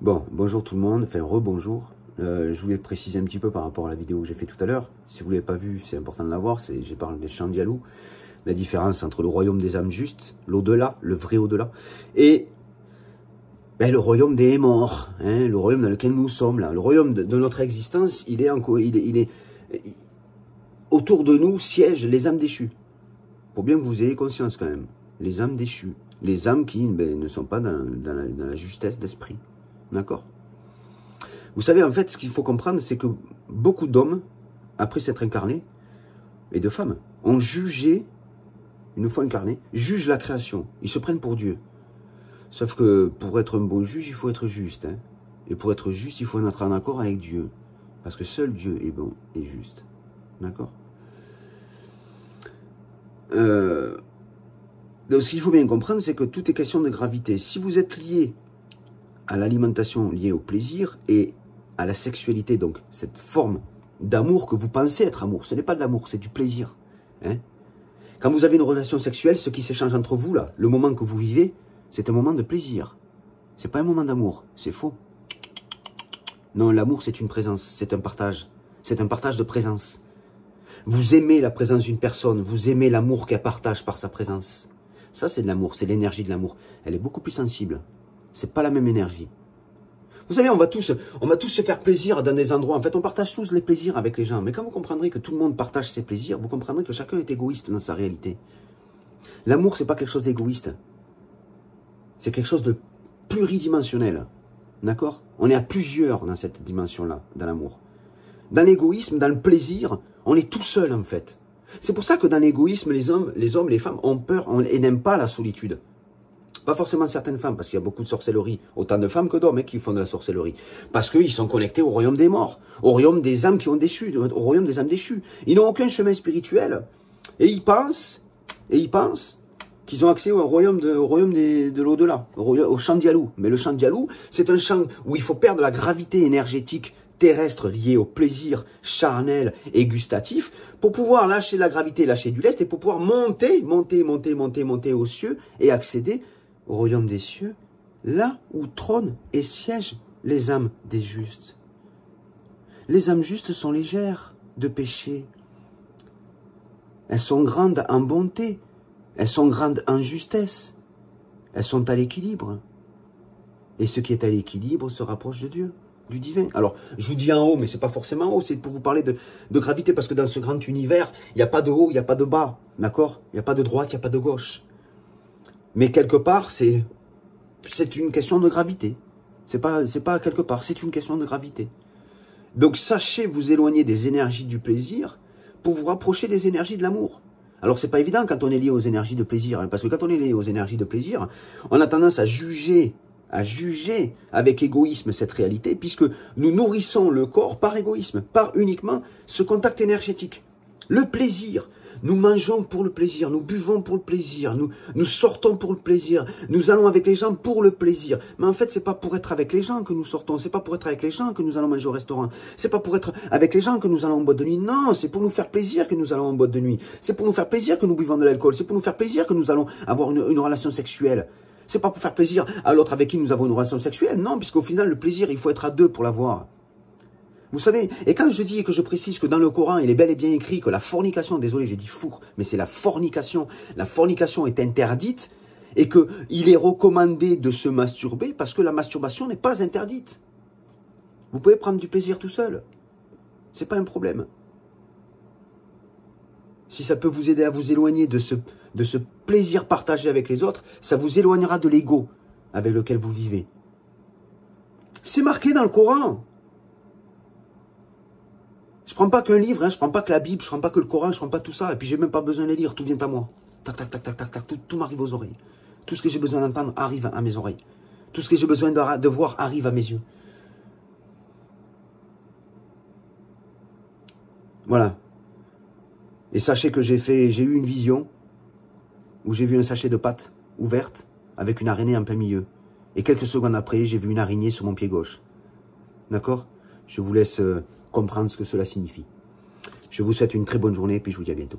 Bon, bonjour tout le monde, enfin rebonjour. Je voulais préciser un petit peu par rapport à la vidéo que j'ai fait tout à l'heure. Si vous ne l'avez pas vu, c'est important de la voir. J'ai parlé des Shandialou, la différence entre le royaume des âmes justes, l'au-delà, le vrai au-delà, et le royaume des morts, hein, le royaume dans lequel nous sommes là. Le royaume de notre existence, autour de nous siègent les âmes déchues. Pour bien que vous ayez conscience quand même, les âmes déchues, les âmes qui ne sont pas dans la justesse d'esprit. D'accord? Vous savez, en fait, ce qu'il faut comprendre, c'est que beaucoup d'hommes, après s'être incarnés, et de femmes, ont jugé, une fois incarnés, jugent la création. Ils se prennent pour Dieu. Sauf que pour être un bon juge, il faut être juste. Hein. Et pour être juste, il faut être en accord avec Dieu. Parce que seul Dieu est bon et juste. D'accord? Donc, ce qu'il faut bien comprendre, c'est que tout est question de gravité. Si vous êtes lié à l'alimentation liée au plaisir et à la sexualité, donc cette forme d'amour que vous pensez être amour, ce n'est pas de l'amour, c'est du plaisir. Hein? Quand vous avez une relation sexuelle, ce qui s'échange entre vous, là, le moment que vous vivez, c'est un moment de plaisir. C'est pas un moment d'amour, c'est faux. Non, l'amour, c'est une présence, c'est un partage de présence. Vous aimez la présence d'une personne, vous aimez l'amour qu'elle partage par sa présence. Ça, c'est de l'amour, c'est l'énergie de l'amour. Elle est beaucoup plus sensible. C'est pas la même énergie. Vous savez, on va tous se faire plaisir dans des endroits. En fait, on partage tous les plaisirs avec les gens. Mais quand vous comprendrez que tout le monde partage ses plaisirs, vous comprendrez que chacun est égoïste dans sa réalité. L'amour, c'est pas quelque chose d'égoïste. C'est quelque chose de pluridimensionnel. D'accord? On est à plusieurs dans cette dimension-là, dans l'amour. Dans l'égoïsme, dans le plaisir, on est tout seul, en fait. C'est pour ça que dans l'égoïsme, les hommes, les femmes ont peur et n'aiment pas la solitude. Pas forcément certaines femmes, parce qu'il y a beaucoup de sorcellerie. Autant de femmes que d'hommes qui font de la sorcellerie. Parce qu'ils sont connectés au royaume des morts, au royaume des âmes qui ont déchu, au royaume des âmes déchues. Ils n'ont aucun chemin spirituel. Et ils pensent qu'ils ont accès au royaume de l'au-delà, au Shandialou. Mais le Shandialou, c'est un champ où il faut perdre la gravité énergétique terrestre liée au plaisir charnel et gustatif pour pouvoir lâcher la gravité, lâcher du lest et pour pouvoir monter aux cieux et accéder au royaume des cieux, là où trônent et siègent les âmes des justes. Les âmes justes sont légères de péché. Elles sont grandes en bonté. Elles sont grandes en justesse. Elles sont à l'équilibre. Et ce qui est à l'équilibre se rapproche de Dieu, du divin. Alors, je vous dis en haut, mais ce n'est pas forcément en haut, c'est pour vous parler de gravité, parce que dans ce grand univers, il n'y a pas de haut, il n'y a pas de bas, d'accord? Il n'y a pas de droite, il n'y a pas de gauche. Mais quelque part, c'est une question de gravité. C'est pas quelque part, c'est une question de gravité. Donc, sachez vous éloigner des énergies du plaisir pour vous rapprocher des énergies de l'amour. Alors, c'est pas évident quand on est lié aux énergies de plaisir, hein, parce que quand on est lié aux énergies de plaisir, on a tendance à juger avec égoïsme cette réalité, puisque nous nourrissons le corps par égoïsme, par uniquement ce contact énergétique. Le plaisir, nous mangeons pour le plaisir, nous buvons pour le plaisir, nous sortons pour le plaisir, nous allons avec les gens pour le plaisir. Mais en fait, c'est pas pour être avec les gens que nous sortons, c'est pas pour être avec les gens que nous allons manger au restaurant, c'est pas pour être avec les gens que nous allons en boîte de nuit. Non, c'est pour nous faire plaisir que nous allons en boîte de nuit. C'est pour nous faire plaisir que nous buvons de l'alcool, c'est pour nous faire plaisir que nous allons avoir une relation sexuelle. C'est pas pour faire plaisir à l'autre avec qui nous avons une relation sexuelle, non, puisqu'au final, le plaisir, il faut être à deux pour l'avoir. Vous savez, et quand je dis et que je précise que dans le Coran, il est bel et bien écrit que la fornication, désolé, j'ai dit four, mais c'est la fornication est interdite et qu'il est recommandé de se masturber parce que la masturbation n'est pas interdite. Vous pouvez prendre du plaisir tout seul. C'est pas un problème. Si ça peut vous aider à vous éloigner de ce plaisir partagé avec les autres, ça vous éloignera de l'ego avec lequel vous vivez. C'est marqué dans le Coran. Je ne prends pas qu'un livre, hein, je ne prends pas que la Bible, je ne prends pas que le Coran, je ne prends pas tout ça. Et puis, j'ai même pas besoin de les lire, tout vient à moi. Tac, tac, tac, tac, tac, tac, tout m'arrive aux oreilles. Tout ce que j'ai besoin d'entendre arrive à mes oreilles. Tout ce que j'ai besoin de voir arrive à mes yeux. Voilà. Et sachez que j'ai eu une vision où j'ai vu un sachet de pâtes ouverte avec une araignée en plein milieu. Et quelques secondes après, j'ai vu une araignée sur mon pied gauche. D'accord? Je vous laisse comprendre ce que cela signifie. Je vous souhaite une très bonne journée et puis je vous dis à bientôt.